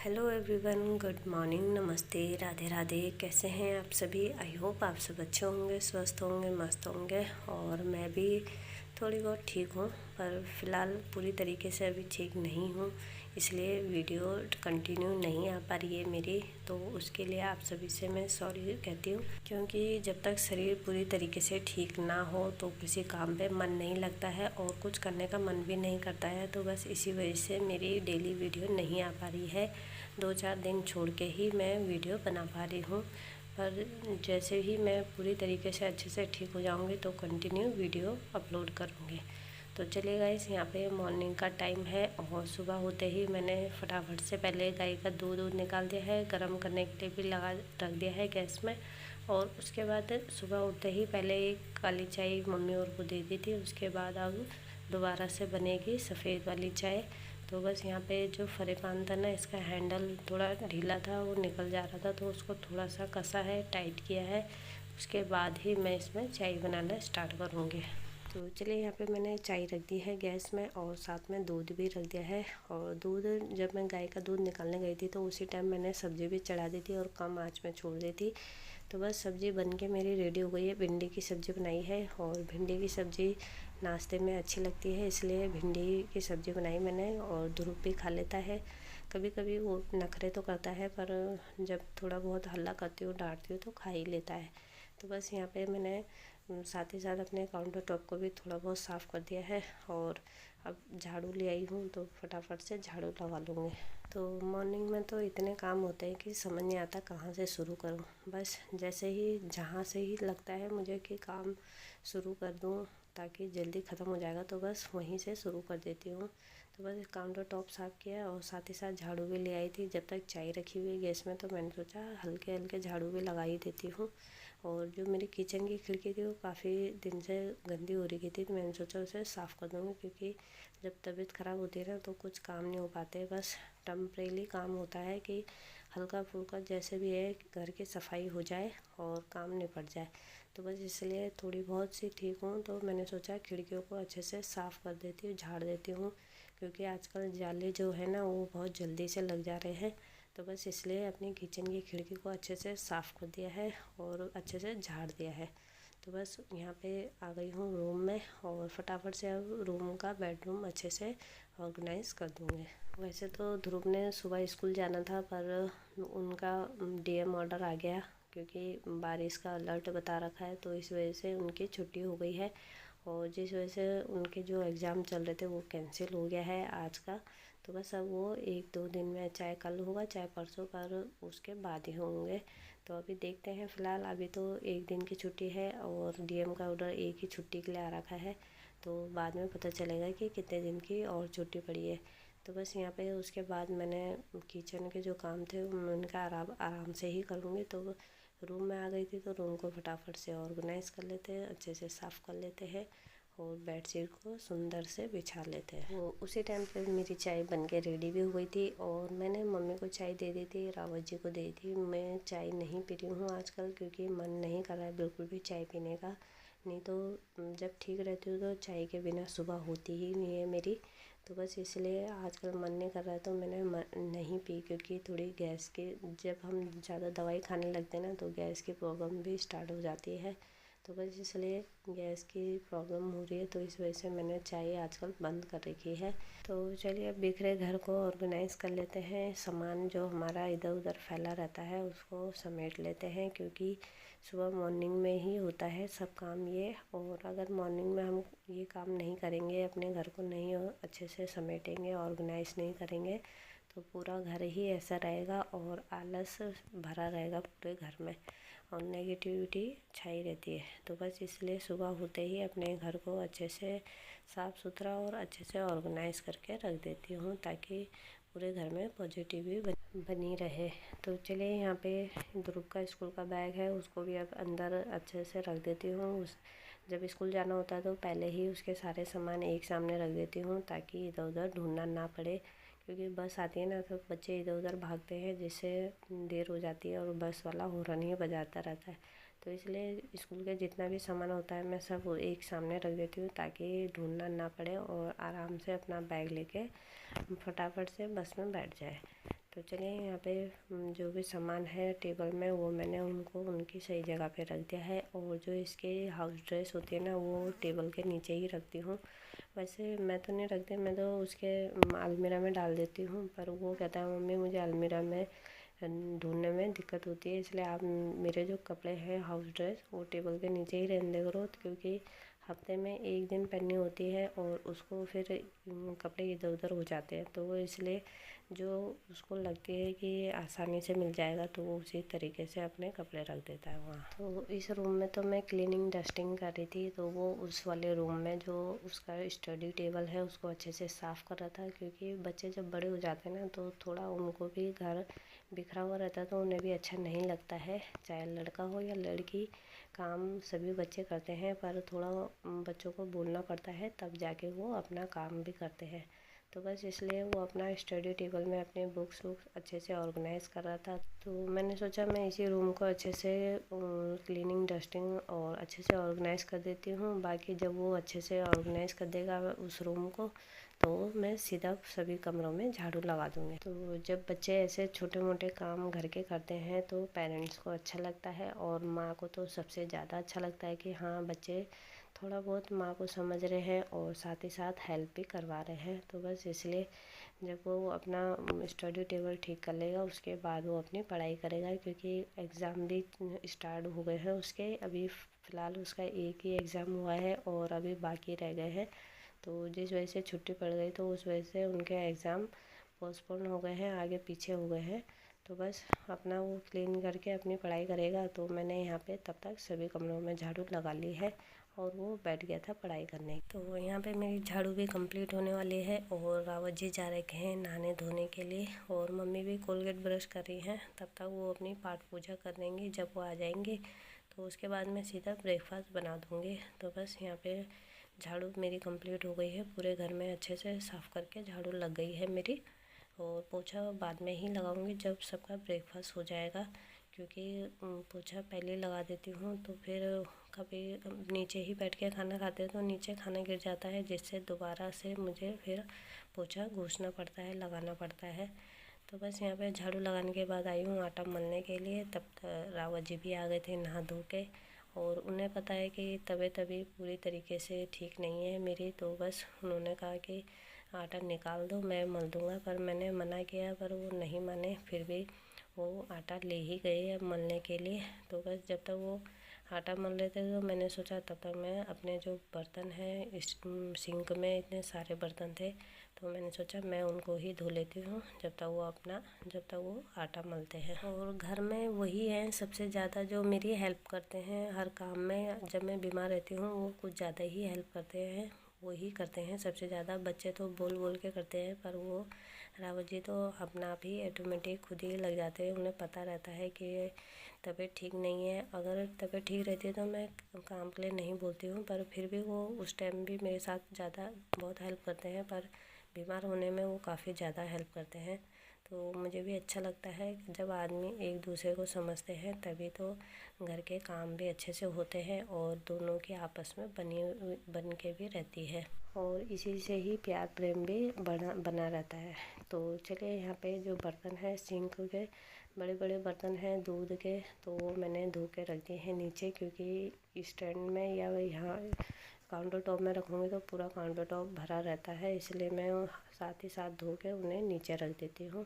Hello everyone, good morning, नमस्ते, राधे राधे। कैसे हैं आप सभी? आई होप आप सब अच्छे होंगे, स्वस्थ होंगे, मस्त होंगे। और मैं भी थोड़ी बहुत ठीक हूँ, पर फ़िलहाल पूरी तरीके से अभी ठीक नहीं हूँ, इसलिए वीडियो कंटिन्यू नहीं आ पा रही है मेरी। तो उसके लिए आप सभी से मैं सॉरी कहती हूँ, क्योंकि जब तक शरीर पूरी तरीके से ठीक ना हो तो किसी काम पे मन नहीं लगता है और कुछ करने का मन भी नहीं करता है। तो बस इसी वजह से मेरी डेली वीडियो नहीं आ पा रही है। 2-4 दिन छोड़ के ही मैं वीडियो बना पा रही हूँ, पर जैसे ही मैं पूरी तरीके से अच्छे से ठीक हो जाऊँगी तो कंटिन्यू वीडियो अपलोड करूँगी। तो चलिए गाइस, यहाँ पे मॉर्निंग का टाइम है और सुबह होते ही मैंने फटाफट से पहले गाय का दूध निकाल दिया है, गर्म करने के लिए भी लगा रख दिया है गैस में। और उसके बाद सुबह उठते ही पहले एक काली चाय मम्मी और को दे दी थी, उसके बाद अब दोबारा से बनेगी सफ़ेद वाली चाय। तो बस यहाँ पे जो फ्राई पैन था ना, इसका हैंडल थोड़ा ढीला था, वो निकल जा रहा था, तो उसको थोड़ा सा कसा है, टाइट किया है। उसके बाद ही मैं इसमें चाय बनाना स्टार्ट करूँगी। तो चलिए, यहाँ पे मैंने चाय रख दी है गैस में और साथ में दूध भी रख दिया है। और दूध, जब मैं गाय का दूध निकालने गई थी तो उसी टाइम मैंने सब्ज़ी भी चढ़ा दी थी और कम आँच में छोड़ दी थी। तो बस सब्ज़ी बन के मेरी रेडी हो गई है। भिंडी की सब्ज़ी बनाई है और भिंडी की सब्ज़ी नाश्ते में अच्छी लगती है, इसलिए भिंडी की सब्ज़ी बनाई मैंने। और ध्रुव भी खा लेता है, कभी कभी वो नखरे तो करता है, पर जब थोड़ा बहुत हल्ला करती हूँ, डांटती हूँ तो खा ही लेता है। तो बस यहाँ पे मैंने साथ ही साथ अपने काउंटर टॉप को भी थोड़ा बहुत साफ़ कर दिया है और अब झाड़ू ले आई हूँ, तो फटाफट से झाड़ू लगा लूँगी। तो मॉर्निंग में तो इतने काम होते हैं कि समझ नहीं आता कहाँ से शुरू करूँ। बस जैसे ही जहाँ से ही लगता है मुझे कि काम शुरू कर दूँ ताकि जल्दी ख़त्म हो जाएगा, तो बस वहीं से शुरू कर देती हूँ। तो बस काउंटर टॉप साफ़ किया और साथ ही साथ झाड़ू भी ले आई थी। जब तक चाय रखी हुई गैस में, तो मैंने सोचा हल्के हल्के झाड़ू भी लगा ही देती हूँ। और जो मेरी किचन की खिड़की थी वो काफ़ी दिन से गंदी हो रही थी, तो मैंने सोचा उसे साफ़ कर दूँगी, क्योंकि जब तबीयत ख़राब होती है ना तो कुछ काम नहीं हो पाते। बस टेम्परेरी काम होता है कि हल्का फुल्का जैसे भी है घर की सफाई हो जाए और काम निपट जाए। तो बस इसलिए थोड़ी बहुत सी ठीक हूँ, तो मैंने सोचा खिड़कियों को अच्छे से साफ़ कर देती हूँ, झाड़ देती हूँ, क्योंकि आजकल जाले जो है ना वो बहुत जल्दी से लग जा रहे हैं। तो बस इसलिए अपनी किचन की खिड़की को अच्छे से साफ़ कर दिया है और अच्छे से झाड़ दिया है। तो बस यहाँ पे आ गई हूँ रूम में और फटाफट से अब रूम का बेडरूम अच्छे से ऑर्गेनाइज़ कर दूँगी। वैसे तो ध्रुव ने सुबह स्कूल जाना था, पर उनका डीएम ऑर्डर आ गया, क्योंकि बारिश का अलर्ट बता रखा है, तो इस वजह से उनकी छुट्टी हो गई है। और जिस वजह से उनके जो एग्ज़ाम चल रहे थे वो कैंसिल हो गया है आज का। तो बस अब वो 1-2 दिन में, चाहे कल होगा चाहे परसों, पर उसके बाद ही होंगे। तो अभी देखते हैं, फ़िलहाल अभी तो 1 दिन की छुट्टी है और डीएम का ऑर्डर एक ही छुट्टी के लिए आ रखा है, तो बाद में पता चलेगा कि कितने दिन की और छुट्टी पड़ी है। तो बस यहाँ पे उसके बाद मैंने किचन के जो काम थे उनका आराम से ही करूँगी। तो रूम में आ गई थी तो रूम को फटाफट से ऑर्गेनाइज़ कर लेते हैं, अच्छे से साफ़ कर लेते हैं और बेडशीट को सुंदर से बिछा लेते हैं। वो उसी टाइम पे मेरी चाय बन के रेडी भी हो गई थी और मैंने मम्मी को चाय दे दी थी, रावत जी को दे दी थी। मैं चाय नहीं पी रही हूँ आजकल, क्योंकि मन नहीं कर रहा है बिल्कुल भी चाय पीने का। नहीं तो जब ठीक रहती हूँ तो चाय के बिना सुबह होती ही नहीं है मेरी। तो बस इसलिए आजकल मन नहीं कर रहा है, तो मैंने नहीं पी, क्योंकि थोड़ी गैस की, जब हम ज़्यादा दवाई खाने लगते हैं ना तो गैस की प्रॉब्लम भी स्टार्ट हो जाती है। तो बस इसलिए गैस की प्रॉब्लम हो रही है, तो इस वजह से मैंने चाय आजकल बंद कर रखी है। तो चलिए, अब बिखरे घर को ऑर्गेनाइज़ कर लेते हैं। सामान जो हमारा इधर उधर फैला रहता है उसको समेट लेते हैं, क्योंकि सुबह मॉर्निंग में ही होता है सब काम ये। और अगर मॉर्निंग में हम ये काम नहीं करेंगे, अपने घर को नहीं अच्छे से समेटेंगे, ऑर्गेनाइज़ नहीं करेंगे, तो पूरा घर ही ऐसा रहेगा और आलस भरा रहेगा पूरे घर में और नेगेटिविटी छाई रहती है। तो बस इसलिए सुबह होते ही अपने घर को अच्छे से साफ़ सुथरा और अच्छे से ऑर्गेनाइज़ करके रख देती हूँ, ताकि पूरे घर में पॉजिटिव बनी रहे। तो चलिए, यहाँ पे ध्रुव का स्कूल का बैग है, उसको भी अब अंदर अच्छे से रख देती हूँ। जब स्कूल जाना होता है तो पहले ही उसके सारे सामान एक सामने रख देती हूँ, ताकि इधर उधर ढूंढना ना पड़े, क्योंकि बस आती है ना तो बच्चे इधर उधर भागते हैं, जिससे देर हो जाती है और बस वाला हॉर्न ही बजाता रहता है। तो इसलिए स्कूल के जितना भी सामान होता है मैं सब एक सामने रख देती हूँ, ताकि ढूंढना ना पड़े और आराम से अपना बैग लेके फटाफट से बस में बैठ जाए। तो चलिए यहाँ पे जो भी सामान है टेबल में वो मैंने उनको उनकी सही जगह पे रख दिया है। और जो इसके हाउस ड्रेस होती है ना वो टेबल के नीचे ही रखती हूँ। वैसे मैं तो नहीं रखती, मैं तो उसके अलमीरा में डाल देती हूँ, पर वो कहता है मम्मी मुझे अलमीरा में ढूंढने में दिक्कत होती है, इसलिए आप मेरे जो कपड़े हैं हाउस ड्रेस वो टेबल के नीचे ही रहने दे करो, क्योंकि हफ्ते में एक दिन पहननी होती है और उसको फिर कपड़े इधर उधर हो जाते हैं, तो वो इसलिए जो उसको लगती है कि आसानी से मिल जाएगा तो वो उसी तरीके से अपने कपड़े रख देता है वहाँ। तो इस रूम में तो मैं क्लीनिंग डस्टिंग कर रही थी, तो वो उस वाले रूम में जो उसका स्टडी टेबल है उसको अच्छे से साफ़ कर रहा था, क्योंकि बच्चे जब बड़े हो जाते हैं ना तो थोड़ा उनको भी घर बिखरा हुआ रहता है तो उन्हें भी अच्छा नहीं लगता है, चाहे लड़का हो या लड़की। काम सभी बच्चे करते हैं, पर थोड़ा बच्चों को बोलना पड़ता है तब जाके वो अपना काम भी करते हैं। तो बस इसलिए वो अपना स्टडी टेबल में अपने बुक्स अच्छे से ऑर्गेनाइज़ कर रहा था। तो मैंने सोचा मैं इसी रूम को अच्छे से क्लीनिंग डस्टिंग और अच्छे से ऑर्गेनाइज़ कर देती हूँ। बाकी जब वो अच्छे से ऑर्गेनाइज़ कर देगा उस रूम को तो मैं सीधा सभी कमरों में झाड़ू लगा दूँगी। तो जब बच्चे ऐसे छोटे मोटे काम घर के करते हैं तो पेरेंट्स को अच्छा लगता है, और माँ को तो सबसे ज़्यादा अच्छा लगता है कि हाँ बच्चे थोड़ा बहुत माँ को समझ रहे हैं और साथ ही साथ हेल्प भी करवा रहे हैं। तो बस इसलिए जब वो अपना स्टडी टेबल ठीक कर लेगा उसके बाद वो अपनी पढ़ाई करेगा, क्योंकि एग्ज़ाम भी स्टार्ट हो गए हैं उसके। अभी फ़िलहाल उसका एक ही एग्ज़ाम हुआ है और अभी बाकी रह गए हैं, तो जिस वजह से छुट्टी पड़ गई तो उस वजह से उनके एग्ज़ाम पोस्टपोन हो गए हैं, आगे पीछे हो गए हैं। तो बस अपना वो क्लीन करके अपनी पढ़ाई करेगा। तो मैंने यहाँ पे तब तक सभी कमरों में झाड़ू लगा ली है और वो बैठ गया था पढ़ाई करने। तो यहाँ पे मेरी झाड़ू भी कंप्लीट होने वाली है और रावत जी जा रखे हैं नहाने धोने के लिए, और मम्मी भी कोलगेट ब्रश कर रही हैं। तब तक वो अपनी पाठ पूजा कर लेंगी, जब वो आ जाएंगे तो उसके बाद मैं सीधा ब्रेकफास्ट बना दूँगी। तो बस यहाँ पे झाड़ू मेरी कंप्लीट हो गई है, पूरे घर में अच्छे से साफ़ करके झाड़ू लग गई है मेरी। और पोछा बाद में ही लगाऊंगी जब सबका ब्रेकफास्ट हो जाएगा, क्योंकि पोछा पहले लगा देती हूँ तो फिर कभी नीचे ही बैठ के खाना खाते हैं तो नीचे खाना गिर जाता है, जिससे दोबारा से मुझे फिर पोछा घूसना पड़ता है, लगाना पड़ता है। तो बस यहाँ पे झाड़ू लगाने के बाद आई हूँ आटा मलने के लिए। तब तक रावत जी भी आ गए थे नहा धो के, और उन्हें पता है कि तबीयत अभी पूरी तरीके से ठीक नहीं है मेरी, तो बस उन्होंने कहा कि आटा निकाल दो मैं मल दूँगा, पर मैंने मना किया पर वो नहीं माने, फिर भी वो आटा ले ही गए मलने के लिए। तो बस जब तक वो आटा मल रहे थे तो मैंने सोचा तब तक मैं अपने जो बर्तन हैं इस सिंक में इतने सारे बर्तन थे तो मैंने सोचा मैं उनको ही धो लेती हूँ जब तक वो आटा मलते हैं। और घर में वही हैं सबसे ज़्यादा जो मेरी हेल्प करते हैं हर काम में। जब मैं बीमार रहती हूँ वो कुछ ज़्यादा ही हेल्प करते हैं, वो ही करते हैं सबसे ज़्यादा। बच्चे तो बोल बोल के करते हैं, पर वो रावत जी तो अपना आप ही ऑटोमेटिक खुद ही लग जाते हैं। उन्हें पता रहता है कि तबीयत ठीक नहीं है। अगर तबीयत ठीक रहती है तो मैं काम के लिए नहीं बोलती हूँ, पर फिर भी वो उस टाइम भी मेरे साथ ज़्यादा बहुत हेल्प करते हैं, पर बीमार होने में वो काफ़ी ज़्यादा हेल्प करते हैं। तो मुझे भी अच्छा लगता है जब आदमी एक दूसरे को समझते हैं, तभी तो घर के काम भी अच्छे से होते हैं और दोनों की आपस में बन के भी रहती है, और इसी से ही प्यार प्रेम भी बना रहता है। तो चलिए यहाँ पे जो बर्तन है सिंक के बड़े बड़े बर्तन हैं दूध के, तो वो मैंने धो के रख दिए हैं नीचे, क्योंकि स्टैंड में या यहाँ काउंटर टॉप में रखूँगी तो पूरा काउंटर टॉप भरा रहता है, इसलिए मैं साथ ही साथ धो के उन्हें नीचे रख देती हूँ।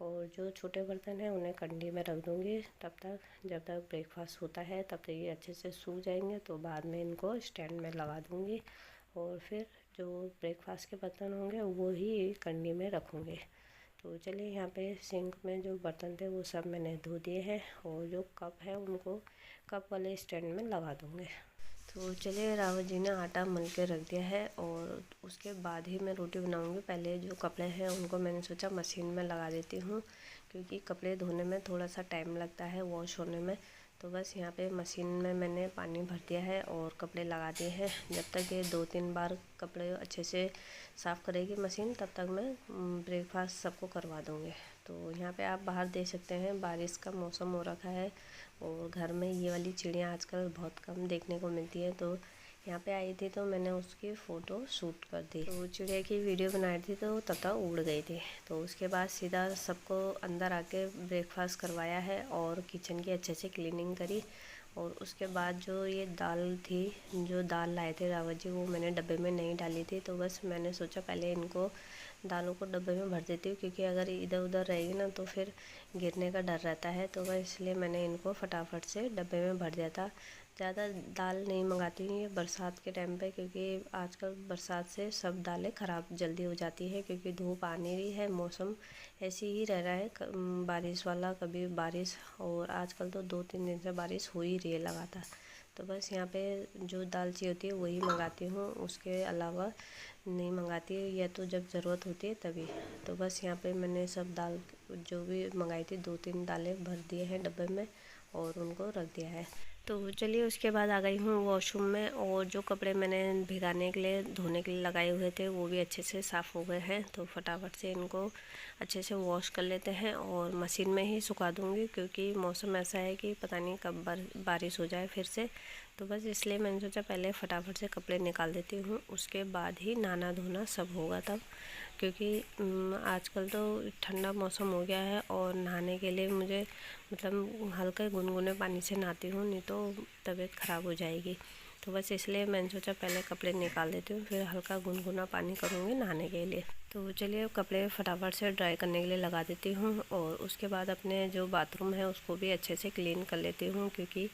और जो छोटे बर्तन हैं उन्हें कंडी में रख दूँगी, तब तक जब तक ब्रेकफास्ट होता है तब तक ये अच्छे से सूख जाएंगे, तो बाद में इनको स्टैंड में लगा दूँगी और फिर जो ब्रेकफास्ट के बर्तन होंगे वो ही कंडी में रखूँगी। तो चलिए यहाँ पे सिंक में जो बर्तन थे वो सब मैंने धो दिए हैं, और जो कप है उनको कप वाले स्टैंड में लगा दूँगी। तो चलिए रावत जी ने आटा मल के रख दिया है और उसके बाद ही मैं रोटी बनाऊंगी। पहले जो कपड़े हैं उनको मैंने सोचा मशीन में लगा देती हूँ, क्योंकि कपड़े धोने में थोड़ा सा टाइम लगता है वॉश होने में। तो बस यहाँ पे मशीन में मैंने पानी भर दिया है और कपड़े लगा दिए हैं। जब तक ये 2-3 बार कपड़े अच्छे से साफ़ करेगी मशीन तब तक मैं ब्रेकफास्ट सबको करवा दूँगी। तो यहाँ पे आप बाहर देख सकते हैं बारिश का मौसम हो रखा है, और घर में ये वाली चिड़िया आजकल बहुत कम देखने को मिलती है, तो यहाँ पे आई थी तो मैंने उसकी फ़ोटो शूट कर दी। तो चिड़िया की वीडियो बनाई थी तो तब तक उड़ गई थी। तो उसके बाद सीधा सबको अंदर आके ब्रेकफास्ट करवाया है और किचन की अच्छे से क्लीनिंग करी। और उसके बाद जो ये दाल थी, जो दाल लाए थे रावत जी, वो मैंने डब्बे में नहीं डाली थी। तो बस मैंने सोचा पहले इनको दालों को डब्बे में भर देती हूँ, क्योंकि अगर इधर उधर रहेगी ना तो फिर गिरने का डर रहता है। तो बस इसलिए मैंने इनको फटाफट से डब्बे में भर दिया था। ज़्यादा दाल नहीं मंगाती हूँ ये बरसात के टाइम पे, क्योंकि आजकल बरसात से सब दालें ख़राब जल्दी हो जाती है, क्योंकि धूप आने रही है, मौसम ऐसे ही रह रहा है बारिश वाला, कभी बारिश, और आजकल तो 2-3 दिन से बारिश हो ही रही है लगातार। तो बस यहाँ पे जो दाल चाहिए होती है वही मंगाती हूँ, उसके अलावा नहीं मंगाती, या तो जब ज़रूरत होती है तभी। तो बस यहाँ पे मैंने सब दाल जो भी मंगाई थी 2-3 दालें भर दिए हैं डब्बे में और उनको रख दिया है। तो चलिए उसके बाद आ गई हूँ वॉशरूम में, और जो कपड़े मैंने भिगाने के लिए धोने के लिए लगाए हुए थे वो भी अच्छे से साफ़ हो गए हैं। तो फटाफट से इनको अच्छे से वॉश कर लेते हैं और मशीन में ही सुखा दूँगी, क्योंकि मौसम ऐसा है कि पता नहीं कब बारिश हो जाए फिर से। तो बस इसलिए मैंने सोचा पहले फटाफट से कपड़े निकाल देती हूँ, उसके बाद ही नहाना धोना सब होगा तब, क्योंकि आजकल तो ठंडा मौसम हो गया है और नहाने के लिए मुझे मतलब हल्के गुनगुने पानी से नहाती हूँ, नहीं तो तबीयत ख़राब हो जाएगी। तो बस इसलिए मैंने सोचा पहले कपड़े निकाल देती हूँ, फिर हल्का गुनगुना पानी करूँगी नहाने के लिए। तो चलिए कपड़े फटाफट से ड्राई करने के लिए लगा देती हूँ, और उसके बाद अपने जो बाथरूम है उसको भी अच्छे से क्लीन कर लेती हूँ, क्योंकि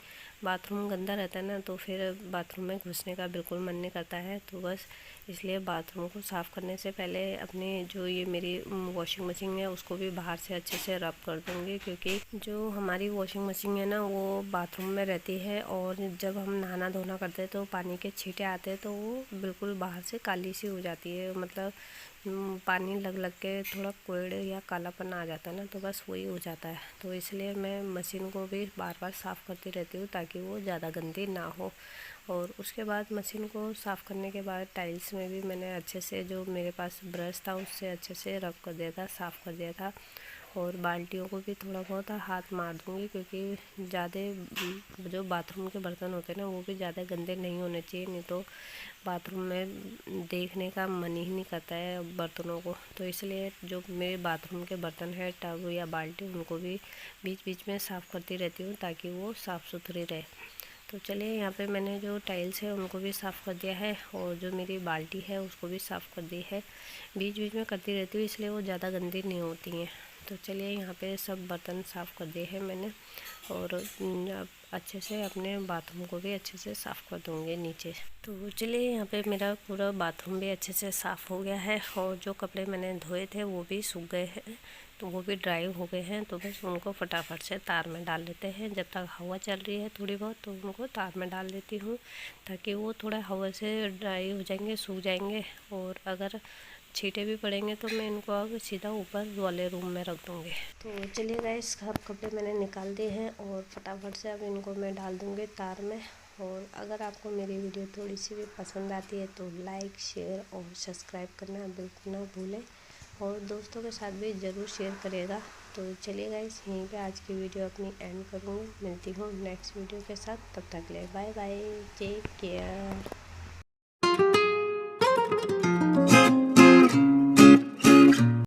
बाथरूम गंदा रहता है ना तो फिर बाथरूम में घुसने का बिल्कुल मन नहीं करता है। तो बस इसलिए बाथरूम को साफ़ करने से पहले अपने जो ये मेरी वॉशिंग मशीन है उसको भी बाहर से अच्छे से रब कर दूँगी, क्योंकि जो हमारी वॉशिंग मशीन है ना वो बाथरूम में रहती है, और जब हम नहाना धोना करते हैं तो पानी के छींटे आते हैं तो वो बिल्कुल बाहर से काली सी हो जाती है, मतलब पानी लग लग के थोड़ा कोयड़े या कालापन आ जाता है ना, तो बस वही हो जाता है। तो इसलिए मैं मशीन को भी बार बार साफ़ करती रहती हूँ ताकि वो ज़्यादा गंदी ना हो। और उसके बाद मशीन को साफ़ करने के बाद टाइल्स में भी मैंने अच्छे से, जो मेरे पास ब्रश था उससे अच्छे से रब कर दिया था, साफ़ कर दिया था। और बाल्टियों को भी थोड़ा बहुत हाथ मार दूँगी, क्योंकि ज़्यादा जो बाथरूम के बर्तन होते हैं ना वो भी ज़्यादा गंदे नहीं होने चाहिए, नहीं तो बाथरूम में देखने का मन ही नहीं करता है बर्तनों को। तो इसलिए जो मेरे बाथरूम के बर्तन है, टब या बाल्टी, उनको भी बीच बीच में साफ़ करती रहती हूँ ताकि वो साफ़ सुथरी रहे। तो चलिए यहाँ पे मैंने जो टाइल्स है उनको भी साफ़ कर दिया है, और जो मेरी बाल्टी है उसको भी साफ़ कर दी है। बीच बीच में करती रहती हूँ इसलिए वो ज़्यादा गंदी नहीं होती हैं। तो चलिए यहाँ पे सब बर्तन साफ़ कर दिए हैं मैंने, और अब अच्छे से अपने बाथरूम को भी अच्छे से साफ़ कर दूँगी नीचे। तो चलिए यहाँ पे मेरा पूरा बाथरूम भी अच्छे से साफ़ हो गया है, और जो कपड़े मैंने धोए थे वो भी सूख गए हैं, तो वो भी ड्राई हो गए हैं। तो बस उनको फटाफट से तार में डाल लेते हैं। जब तक हवा चल रही है थोड़ी बहुत तो उनको तार में डाल देती हूँ, ताकि वो थोड़ा हवा से ड्राई हो जाएंगे, सूख जाएंगे। और अगर छींटे भी पड़ेंगे तो मैं इनको अब सीधा ऊपर वाले रूम में रख दूँगी। तो चलिए गाइस, सब कपड़े मैंने निकाल दिए हैं और फटाफट से अब इनको मैं डाल दूँगी तार में। और अगर आपको मेरी वीडियो थोड़ी सी भी पसंद आती है तो लाइक, शेयर और सब्सक्राइब करना बिल्कुल ना भूलें, और दोस्तों के साथ भी ज़रूर शेयर करिएगा। तो चलिए गाइस, यहीं पे आज की वीडियो अपनी एंड करूँगी। मिलती हूँ नेक्स्ट वीडियो के साथ, तब तक के लिए बाय बाय, टेक केयर।